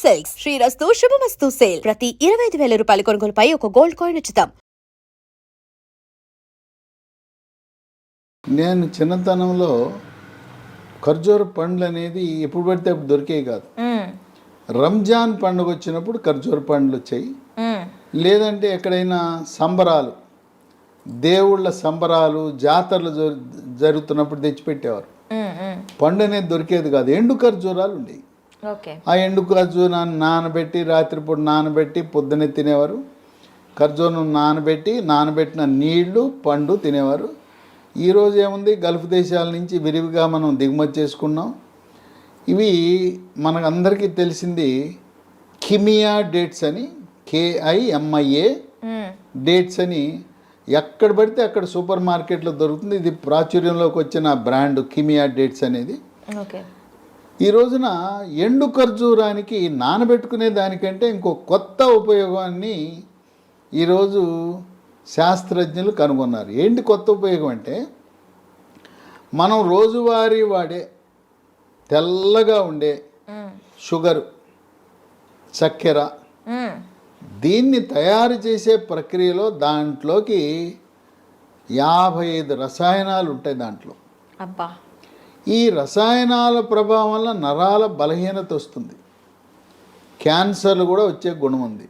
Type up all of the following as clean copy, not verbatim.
Silks శ్రీరస్తు శుభమస్తు sale ప్రతి 25,000 రూపాయల కొనుగోలుపై ఒక గోల్డ్ కాయిన్ ఉచితం. నేను చిన్నతనంలో ఖర్జూర పండ్లు అనేది ఎప్పుడు పడితే అప్పుడు దొరికేవి కాదు. రంజాన్ పండుగ వచ్చినప్పుడు ఖర్జూర పండ్లు వచ్చాయి. లేదంటే ఎక్కడైనా సంబరాలు, దేవుళ్ళ సంబరాలు, జాతరలు జరుగుతున్నప్పుడు తెచ్చిపెట్టేవారు. పండు అనేది దొరికేది కాదు. ఎండు ఖర్జూరాలు ఉండేవి. ఆ ఎండు ఖర్జూరాన్ని నానబెట్టి రాత్రిపూట నానబెట్టి పొద్దున్నే తినేవారు. ఖర్జూరం నానబెట్టిన నీళ్లు పండు తినేవారు. ఈరోజు ఏముంది, గల్ఫ్ దేశాల నుంచి విరివిగా మనం దిగుమతి చేసుకున్నాం. ఇవి మనకందరికీ తెలిసింది కిమియా డేట్స్ అని, KIMIA డేట్స్ అని ఎక్కడ పడితే అక్కడ సూపర్ మార్కెట్లో దొరుకుతుంది. ఇది ప్రాచుర్యంలోకి వచ్చిన బ్రాండ్ కిమియా డేట్స్ అనేది. ఈ రోజున ఎండు ఖర్జూరానికి నానబెట్టుకునే దానికంటే ఇంకో కొత్త ఉపయోగాన్ని ఈరోజు శాస్త్రజ్ఞులు కనుగొన్నారు. ఏంటి కొత్త ఉపయోగం అంటే, మనం రోజువారీ వాడే తెల్లగా ఉండే షుగరు, చక్కెర, దీన్ని తయారు చేసే ప్రక్రియలో దాంట్లోకి 55 రసాయనాలు ఉంటాయి దాంట్లో. అబ్బా, ఈ రసాయనాల ప్రభావం వల్ల నరాల బలహీనత వస్తుంది, క్యాన్సర్లు కూడా వచ్చే గుణం ఉంది.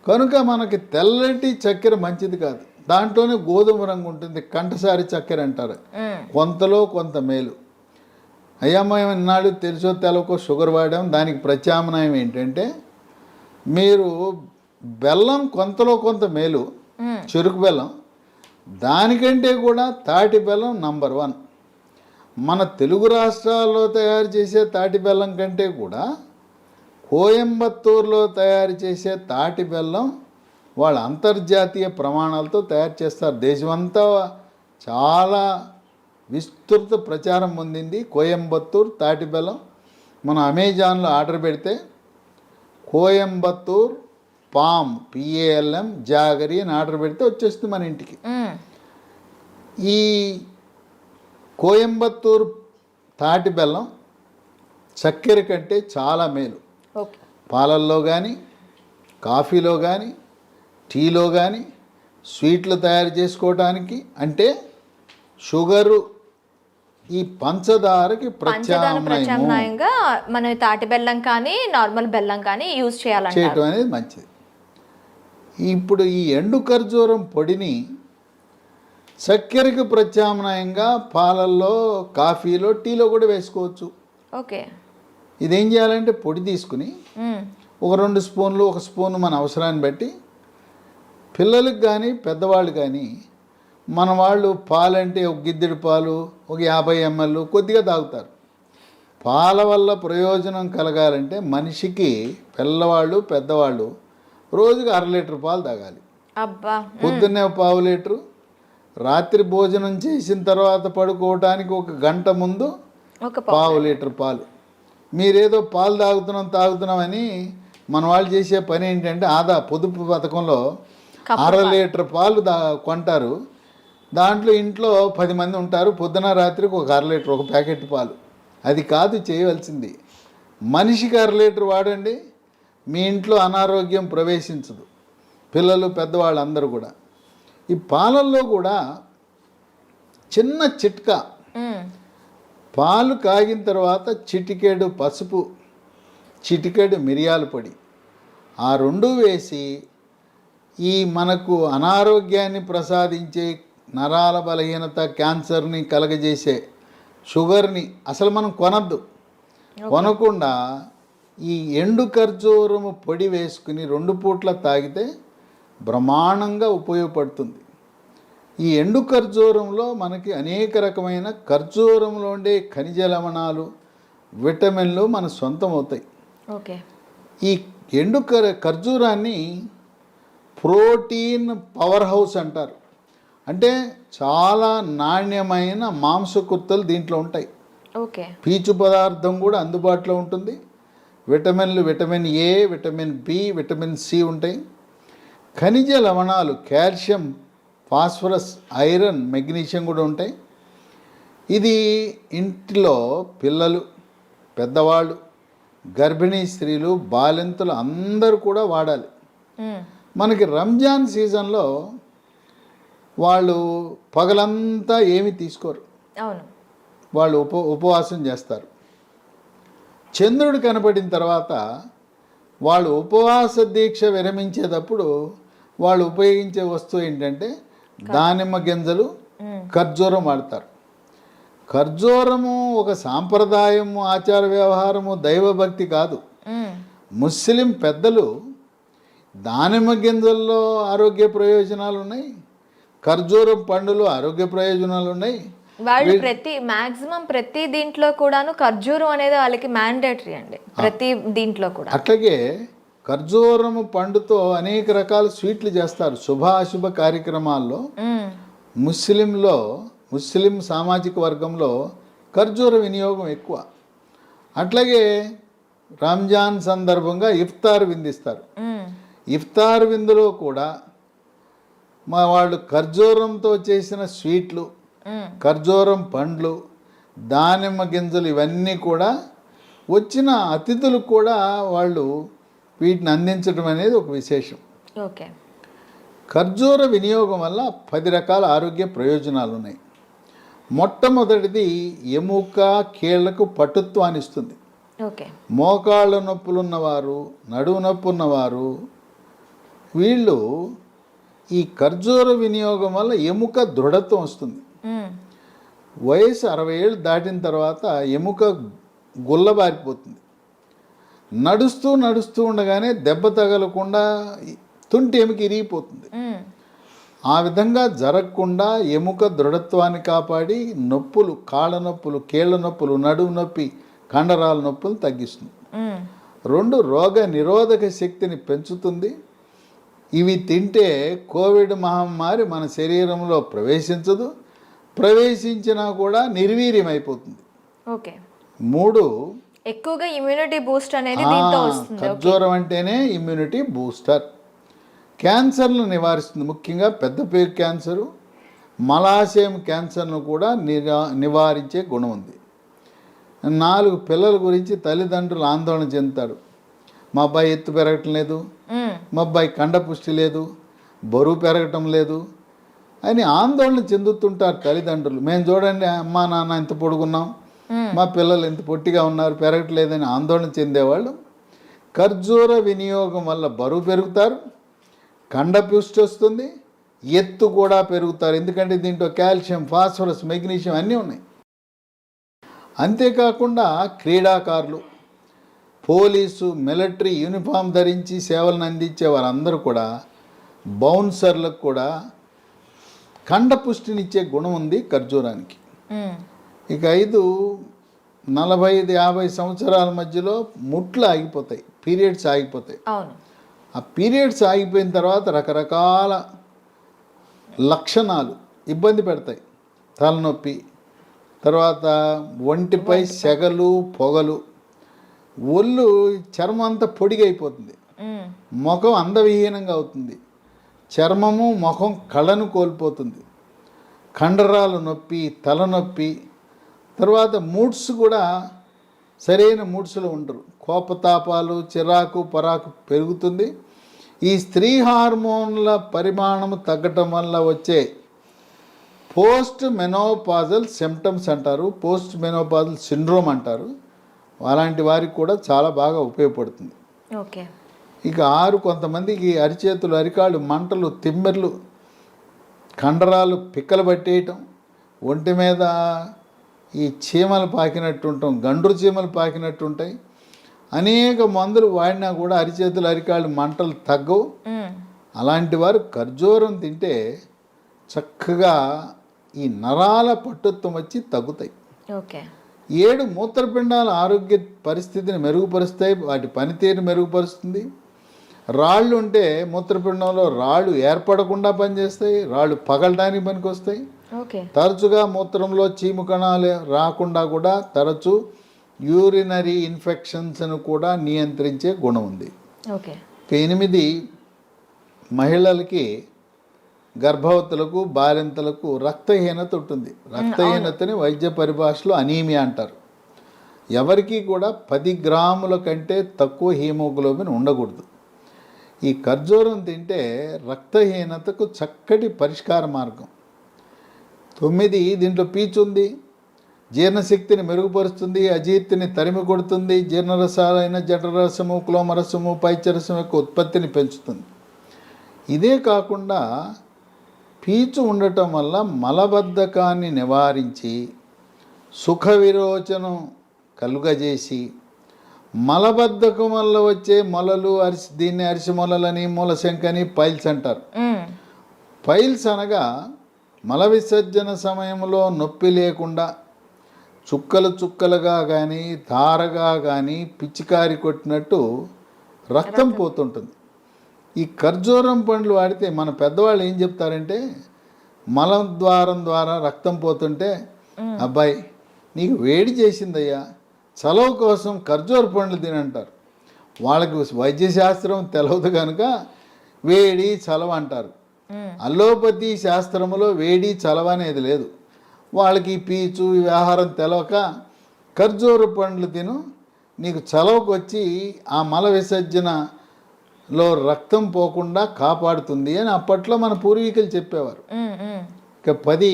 కనుక మనకి తెల్లటి చక్కెర మంచిది కాదు. దాంట్లోనే గోధుమ రంగు ఉంటుంది, కంటసారి చక్కెర అంటారు. కొంతలో కొంత మేలు. అయ్యా మేము ఇన్నాళ్ళు తెలుసో తెలవకో షుగర్ వాడాం. దానికి ప్రత్యామ్నాయం ఏంటంటే, మీరు బెల్లం కొంతలో కొంత మేలు, చెరుకు బెల్లం. దానికంటే కూడా తాటి బెల్లం నంబర్ 1. మన తెలుగు రాష్ట్రాల్లో తయారు చేసే తాటి బెల్లం కంటే కూడా కోయంబత్తూరులో తయారు చేసే తాటి బెల్లం వాళ్ళ అంతర్జాతీయ ప్రమాణాలతో తయారు చేస్తారు. దేశమంతా చాలా విస్తృత ప్రచారం పొందింది కోయంబత్తూర్ తాటి బెల్లం. మనం అమెజాన్లో ఆర్డర్ పెడితే కోయంబత్తూర్ పామ్ PALM జాగరి అని ఆర్డర్ పెడితే వచ్చేస్తుంది మన ఇంటికి. ఈ కోయంబత్తూర్ తాటి బెల్లం చక్కెర కంటే చాలా మేలు. పాలల్లో కానీ, కాఫీలో కానీ, టీలో కానీ, స్వీట్లు తయారు చేసుకోవడానికి, అంటే షుగరు ఈ పంచదారకి ప్రత్యామ్నాయంగా మనం తాటి బెల్లం కానీ నార్మల్ బెల్లం కానీ యూజ్ చేయటం అనేది మంచిది. ఇప్పుడు ఈ ఎండు ఖర్జూరం పొడిని చక్కెరకి ప్రత్యామ్నాయంగా పాలల్లో, కాఫీలో, టీలో కూడా వేసుకోవచ్చు. ఇదేం చేయాలంటే, పొడి తీసుకుని ఒక 2 స్పూన్లు, 1 స్పూన్ మన అవసరాన్ని బట్టి, పిల్లలకు కానీ పెద్దవాళ్ళు కానీ, మన వాళ్ళు పాలంటే ఒక గిద్దెడు పాలు, ఒక 50 ml కొద్దిగా తాగుతారు. పాల వల్ల ప్రయోజనం కలగాలంటే మనిషికి, పిల్లవాళ్ళు పెద్దవాళ్ళు రోజుకి 1/2 లీటర్ పాలు తాగాలి. పొద్దున్నే 1/2 లీటరు, రాత్రి భోజనం చేసిన తర్వాత పడుకోవటానికి 1 గంట ముందు 1/2 లీటర్ పాలు. మీరేదో పాలు తాగుతున్నామని మన వాళ్ళు చేసే పని ఏంటంటే, పొదుపు పథకంలో 1/2 లీటర్ పాలు కొంటారు. దాంట్లో ఇంట్లో 10 మంది ఉంటారు, పొద్దున రాత్రికి 1/2 లీటర్, 1 ప్యాకెట్ పాలు. అది కాదు చేయవలసింది. మనిషికి 1/2 లీటర్ వాడండి, మీ ఇంట్లో అనారోగ్యం ప్రవేశించదు. పిల్లలు పెద్దవాళ్ళు అందరూ కూడా. ఈ పాలల్లో కూడా చిన్న చిట్కా, పాలు కాగిన తర్వాత చిటికెడు పసుపు, చిటికెడు మిరియాల పొడి, ఆ 2 వేసి ఈ మనకు అనారోగ్యాన్ని ప్రసాదించే నరాల బలహీనత, క్యాన్సర్ని కలగజేసే షుగర్ని అసలు మనం కొనకుండా ఈ ఎండు ఖర్జూరము పొడి వేసుకుని 2 పూట్ల తాగితే బ్రహ్మాండంగా ఉపయోగపడుతుంది. ఈ ఎండు ఖర్జూరంలో మనకి అనేక రకమైన ఖర్జూరంలో ఉండే ఖనిజ లవణాలు, విటమిన్లు మన సొంతం అవుతాయి. ఈ ఎండు ఖర్జూరాన్ని ప్రోటీన్ పవర్ హౌస్ అంటారు. అంటే చాలా నాణ్యమైన మాంసకృత్తులు దీంట్లో ఉంటాయి. పీచు పదార్థం కూడా అందుబాటులో ఉంటుంది. విటమిన్లు, vitamin A, vitamin B, vitamin C ఉంటాయి. ఖనిజ లవణాలు, కాల్షియం, ఫాస్ఫరస్, ఐరన్, మెగ్నీషియం కూడా ఉంటాయి. ఇది ఇంటిలో పిల్లలు, పెద్దవాళ్ళు, గర్భిణీ స్త్రీలు, బాలింతలు అందరూ కూడా వాడాలి. మనకి రంజాన్ సీజన్లో వాళ్ళు పగలంతా ఏమీ తీసుకోరు, అవును, వాళ్ళు ఉపవాసం చేస్తారు. చంద్రుడు కనపడిన తర్వాత వాళ్ళు ఉపవాస దీక్ష విరమించేటప్పుడు వాళ్ళు ఉపయోగించే వస్తువు ఏంటంటే దానిమ్మ గింజలు, ఖర్జూరం వాడతారు. ఖర్జూరము ఒక సాంప్రదాయము, ఆచార వ్యవహారము, దైవభక్తి కాదు. ముస్లిం పెద్దలు దానిమ్మ గింజల్లో ఆరోగ్య ప్రయోజనాలు ఉన్నాయి, ఖర్జూరం పండులో ఆరోగ్య ప్రయోజనాలు ఉన్నాయి. వాళ్ళు మాక్సిమం ప్రతి దీంట్లో కూడాను ఖర్జూరం అనేది వాళ్ళకి మ్యాండేటరీ అండి, ప్రతి దీంట్లో కూడా. అట్లాగే ఖర్జూరము పండుతో అనేక రకాల స్వీట్లు చేస్తారు. శుభాశుభ కార్యక్రమాల్లో ముస్లిం సామాజిక వర్గంలో ఖర్జూర వినియోగం ఎక్కువ. అట్లాగే రంజాన్ సందర్భంగా ఇఫ్తార్ విందిస్తారు. ఇఫ్తార్ విందులో కూడా వాళ్ళు ఖర్జూరంతో చేసిన స్వీట్లు, ఖర్జూరం పండ్లు, దానిమ్మ గింజలు ఇవన్నీ కూడా వచ్చిన అతిథులకు కూడా వాళ్ళు వీటిని అందించడం అనేది ఒక విశేషం. ఓకే. ఖర్జూర వినియోగం వల్ల 10 రకాల ఆరోగ్య ప్రయోజనాలు ఉన్నాయి. మొట్టమొదటిది ఎముక, కీళ్లకు పటుత్వాన్ని ఇస్తుంది. ఓకే. మోకాళ్ళ నొప్పులు ఉన్నవారు, నడుము నొప్పి ఉన్నవారు వీళ్ళు ఈ ఖర్జూర వినియోగం వల్ల ఎముక దృఢత్వం వస్తుంది. వయసు 60 ఏళ్ళు దాటిన తర్వాత ఎముక గుల్లబారిపోతుంది. నడుస్తూ ఉండగానే దెబ్బ తగలకుండా తుంటి ఎముక ఇరిగిపోతుంది. ఆ విధంగా జరగకుండా ఎముక దృఢత్వాన్ని కాపాడి నొప్పులు, కాళ్ళ నొప్పులు, కీళ్ళ నొప్పులు, నడుము నొప్పి, కండరాల నొప్పులు తగ్గిస్తుంది. 2 రోగ నిరోధక శక్తిని పెంచుతుంది. ఇవి తింటే కోవిడ్ మహమ్మారి మన శరీరంలో ప్రవేశించదు, ప్రవేశించినా కూడా నిర్వీర్యమైపోతుంది. ఓకే. 3 ఎక్కువగా ఇమ్యూనిటీ బూస్ట్ అనేది దీంతో వస్తుంది. ఖర్జూరం అంటేనే ఇమ్యూనిటీ బూస్టర్. క్యాన్సర్ను నివారిస్తుంది, ముఖ్యంగా పెద్దపేగు క్యాన్సరు, మలాశయం క్యాన్సర్ను కూడా నివారించే గుణం ఉంది. 4 పిల్లల గురించి తల్లిదండ్రులు ఆందోళన చెందుతారు. మా అబ్బాయి ఎత్తు పెరగటం లేదు, మా అబ్బాయి కండపుష్టి లేదు, బరువు పెరగటం లేదు అని ఆందోళన చెందుతుంటారు తల్లిదండ్రులు. మేము చూడండి అమ్మా నాన్న ఇంత పొడుగున్నాం, మా పిల్లలు ఎంత పొట్టిగా ఉన్నారు, పెరగట్లేదని ఆందోళన చెందేవాళ్ళు ఖర్జూర వినియోగం వల్ల బరువు పెరుగుతారు, కండపుష్టి వస్తుంది, ఎత్తు కూడా పెరుగుతారు. ఎందుకంటే దీంట్లో కాల్షియం, ఫాస్ఫరస్, మెగ్నీషియం అన్నీ ఉన్నాయి. అంతేకాకుండా క్రీడాకారులు, పోలీసు, మిలిటరీ యూనిఫామ్ ధరించి సేవలను అందించే వారందరూ కూడా, బౌన్సర్లకు కూడా కండపుష్టినిచ్చే గుణం ఉంది ఖర్జూరానికి. ఇక 5 45-50 సంవత్సరాల మధ్యలో ముట్లు ఆగిపోతాయి, పీరియడ్స్ ఆగిపోతాయి. ఆ పీరియడ్స్ ఆగిపోయిన తర్వాత రకరకాల లక్షణాలు ఇబ్బంది పెడతాయి. తలనొప్పి, తర్వాత ఒంటిపై సెగలు, పొగలు, ఒళ్ళు, చర్మం అంతా పొడిగైపోతుంది, ముఖం అందవిహీనంగా అవుతుంది, చర్మము ముఖం కళను కోల్పోతుంది, కండరాల నొప్పి, తలనొప్పి, తర్వాత మూడ్స్ కూడా సరైన మూడ్స్లో ఉండరు, కోపతాపాలు, చిరాకు, పరాకు పెరుగుతుంది. ఈ స్త్రీ హార్మోన్ల పరిమాణం తగ్గటం వల్ల వచ్చే పోస్ట్ మెనోపాజల్ సిమ్టమ్స్ అంటారు, పోస్ట్ మెనోపాజల్ సిండ్రోమ్ అంటారు. అలాంటి వారికి కూడా చాలా బాగా ఉపయోగపడుతుంది. ఓకే. ఇక 6 కొంతమందికి అరిచేతులు, అరికాళ్ళు మంటలు, తిమ్మెర్లు, కండరాలు పిక్కలు పట్టేయటం, ఒంటి మీద ఈ చీమలు పాకినట్టు ఉంటాం, గండ్రు చీమలు పాకినట్టు ఉంటాయి. అనేక మందులు వాడినా కూడా అరిచేతులు, అరికాళ్ళు మంటలు తగ్గవు. అలాంటి వారు ఖర్జూరం తింటే చక్కగా ఈ నరాల పట్టుత్వం వచ్చి తగ్గుతాయి. ఓకే. 7 మూత్రపిండాల ఆరోగ్య పరిస్థితిని మెరుగుపరుస్తాయి, వాటి పనితీరుని మెరుగుపరుస్తుంది. రాళ్ళు ఉంటే మూత్రపిండంలో రాళ్ళు ఏర్పడకుండా పనిచేస్తాయి, రాళ్ళు పగలడానికి పనికొస్తాయి. తరచుగా మూత్రంలో చీము కణాలు రాకుండా కూడా తరచు యూరినరీ ఇన్ఫెక్షన్స్ను కూడా నియంత్రించే గుణం ఉంది. 8 మహిళలకి, గర్భవతులకు, బాలింతలకు రక్తహీనత ఉంటుంది. రక్తహీనతని వైద్య పరిభాషలో అనీమియా అంటారు. ఎవరికి కూడా 10 గ్రాముల కంటే తక్కువ హీమోగ్లోబిన్ ఉండకూడదు. ఈ ఖర్జూరం తింటే రక్తహీనతకు చక్కటి పరిష్కార మార్గం. 9 దీంట్లో పీచు ఉంది, జీర్ణశక్తిని మెరుగుపరుస్తుంది, అజీర్తిని తరిమి కొడుతుంది, జీర్ణరసాలైన జఠరసము, క్లోమరసము, పైచరసం యొక్క ఉత్పత్తిని పెంచుతుంది. ఇదే కాకుండా పీచు ఉండటం వల్ల మలబద్ధకాన్ని నివారించి సుఖ విరోచనం కలుగజేసి మలబద్ధకం వల్ల వచ్చే మొలలు దీన్ని అరిసి మొలలని, మూలశంకని, పైల్స్ అంటారు. పైల్స్ అనగా మల విసర్జన సమయంలో నొప్పి లేకుండా చుక్కలు చుక్కలుగా కానీ ధారగా కానీ పిచికారి కొట్టినట్టు రక్తం పోతుంటుంది. ఈ ఖర్జూరం పండ్లు వాడితే మన పెద్దవాళ్ళు ఏం చెప్తారంటే, మలద్వారం ద్వారా రక్తం పోతుంటే అబ్బాయి నీకు వేడి చేసిందయ్యా, చలవ కోసం ఖర్జూర పండ్లు తినంటారు. వాళ్ళకి వైద్యశాస్త్రం తెలవదు కనుక వేడి చలవ అంటారు. అల్లోపతి శాస్త్రములో వేడి చలవ అనేది లేదు. వాళ్ళకి పీచు ఈ ఆహారం తెలవక ఖర్జూర పండ్లు తిను, నీకు చలవకు వచ్చి ఆ మల విసర్జనలో రక్తం పోకుండా కాపాడుతుంది అని అప్పట్లో మన పూర్వీకులు చెప్పేవారు. ఇక 10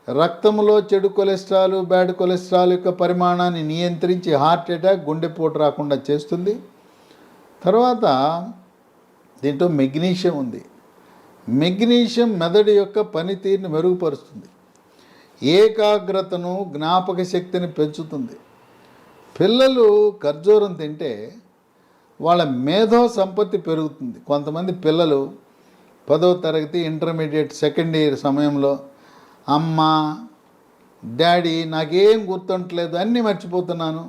రక్తంలో చెడు కొలెస్ట్రాల్, బ్యాడ్ కొలెస్ట్రాల్ యొక్క పరిమాణాన్ని నియంత్రించి హార్ట్ అటాక్, గుండెపోటు రాకుండా చేస్తుంది. తర్వాత దీంట్లో మెగ్నీషియం ఉంది. మెగ్నీషియం మెదడు యొక్క పనితీరుని మెరుగుపరుస్తుంది, ఏకాగ్రతను, జ్ఞాపక శక్తిని పెంచుతుంది. పిల్లలు ఖర్జూరం తింటే వాళ్ళ మేధో సంపత్తి పెరుగుతుంది. కొంతమంది పిల్లలు 10వ తరగతి, ఇంటర్మీడియట్, సెకండ్ ఇయర్ సమయంలో అమ్మ, డాడీ నాకేం గుర్తుంటలేదు, అన్నీ మర్చిపోతున్నాను,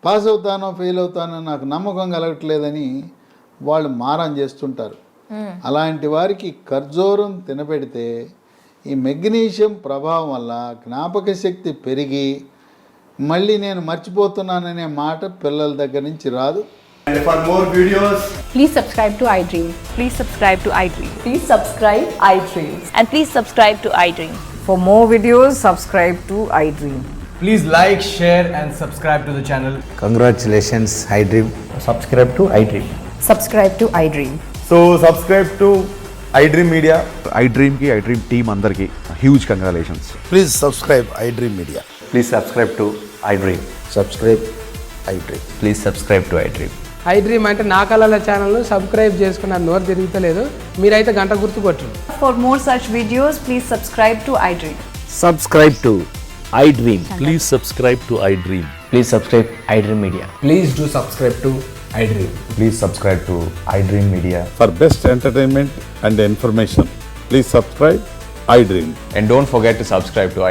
పాస్ అవుతానో ఫెయిల్ అవుతానో నాకు నమ్మకం కలగట్లేదని వాళ్ళు మారం చేస్తుంటారు. అలాంటి వారికి ఖర్జూరం తినబెడితే ఈ మెగ్నీషియం ప్రభావం వల్ల జ్ఞాపక శక్తి పెరిగి మళ్ళీ నేను మర్చిపోతున్నాననే మాట పిల్లల దగ్గర నుంచి రాదు. And for more videos, Please subscribe to iDream. Please subscribe to iDream. Please subscribe iDream. And please subscribe to iDream. For more videos, subscribe to iDream. please like, share and subscribe to the channel. Congratulations, iDream. Subscribe to iDream. Subscribe to iDream. So subscribe to iDream Media. iDream की iDream team अंदर की huge congratulations. Please subscribe iDream Media. Please subscribe to iDream. Subscribe iDream. Please subscribe to iDream. iDream అంటే నా కళల ఛానల్ను subscribe చేసుకున్న నోరు తిరుగుతలేదు, మీరైతే గంట గుర్తు కొట్టండి. For more such videos, please subscribe to iDream. Subscribe to iDream. Please subscribe to iDream. Please subscribe iDream Media. Please do subscribe to iDream. Please subscribe to iDream Media. For best entertainment and information, please subscribe iDream. And don't forget to subscribe to